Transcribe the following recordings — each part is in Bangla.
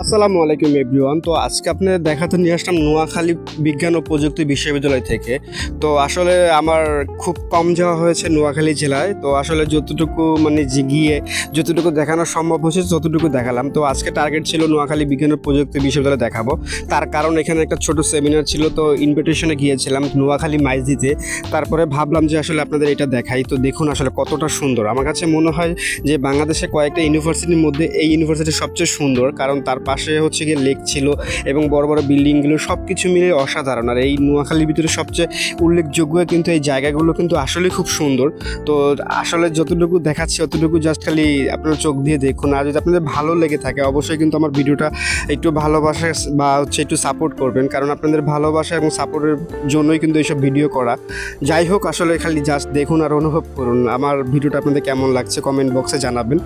আসসালামু আলাইকুম এভরিওয়ান। তো আজকে আপনাদের দেখাতে নিয়ে আসলাম নোয়াখালী বিজ্ঞান ও প্রযুক্তি বিশ্ববিদ্যালয় থেকে। তো আসলে আমার খুব কম যাওয়া হয়েছে নোয়াখালী জেলায়। তো আসলে যতটুকু মানে গিয়ে যতটুকু দেখানো সম্ভব হয়েছে ততটুকু দেখালাম। তো আজকে টার্গেট ছিল নোয়াখালী বিজ্ঞান ও প্রযুক্তি বিশ্ববিদ্যালয় দেখাবো, তার কারণ এখানে একটা ছোট সেমিনার ছিল, তো ইনভিটেশনে গিয়েছিলাম নোয়াখালী মাইজদিতে। তারপরে ভাবলাম যে আসলে আপনাদের এটা দেখাই। তো দেখুন আসলে কতটা সুন্দর। আমার কাছে মনে হয় যে বাংলাদেশে কয়েকটা ইউনিভার্সিটির মধ্যে এই ইউনিভার্সিটি সবচেয়ে সুন্দর, কারণ তার পাশে হচ্ছে গিয়ে লেক ছিল এবং বড় বড় বিল্ডিংগুলো সব কিছু মিলে অসাধারণ। আর এই নোয়াখালীর ভিতরে সবচেয়ে উল্লেখযোগ্য কিন্তু এই জায়গাগুলো কিন্তু আসলে খুব সুন্দর। তো আসলে যতটুকু দেখাচ্ছি অতটুকু জাস্ট খালি আপনারা চোখ দিয়ে দেখুন। আর যদি আপনাদের ভালো লেগে থাকে অবশ্যই কিন্তু আমার ভিডিওটা একটু ভালোবাসা বা হচ্ছে একটু সাপোর্ট করবেন, কারণ আপনাদের ভালোবাসা এবং সাপোর্টের জন্যই কিন্তু এইসব ভিডিও করা। যাই হোক, আসলে খালি জাস্ট দেখুন আর অনুভব করুন। আমার ভিডিওটা আপনাদের কেমন লাগছে কমেন্ট বক্সে জানাবেন।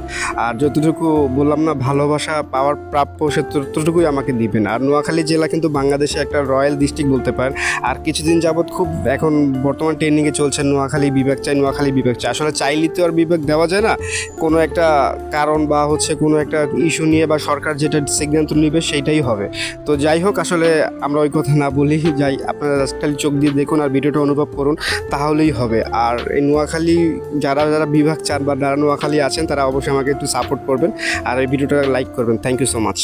আর যতটুকু বললাম না, ভালোবাসা পাওয়ার প্রাপ্য সে ততটুকুই আমাকে দিবেন। আর নোয়াখালী জেলা কিন্তু বাংলাদেশে একটা রয়্যাল ডিস্ট্রিক্ট বলতে পারেন। আর কিছুদিন যাবৎ খুব এখন বর্তমান ট্রেন্ডিংয়ে চলছে নোয়াখালী বিভাগ চাই, নোয়াখালী বিভাগ চাই। আসলে চাইলে তো আর বিভাগ দেওয়া যায় না, কোনো একটা কারণ বা হচ্ছে কোনো একটা ইস্যু নিয়ে বা সরকার যেটা সিদ্ধান্ত নেবে সেইটাই হবে। তো যাই হোক, আসলে আমরা ওই কথা না বলি, যাই আপনারা খালি চোখ দিয়ে দেখুন আর ভিডিওটা অনুভব করুন, তাহলেই হবে। আর এই নোয়াখালী যারা যারা বিভাগ চান বা যারা নোয়াখালী আছেন তারা অবশ্যই আমাকে একটু সাপোর্ট করবেন আর এই ভিডিওটা লাইক করবেন। Thank you so much.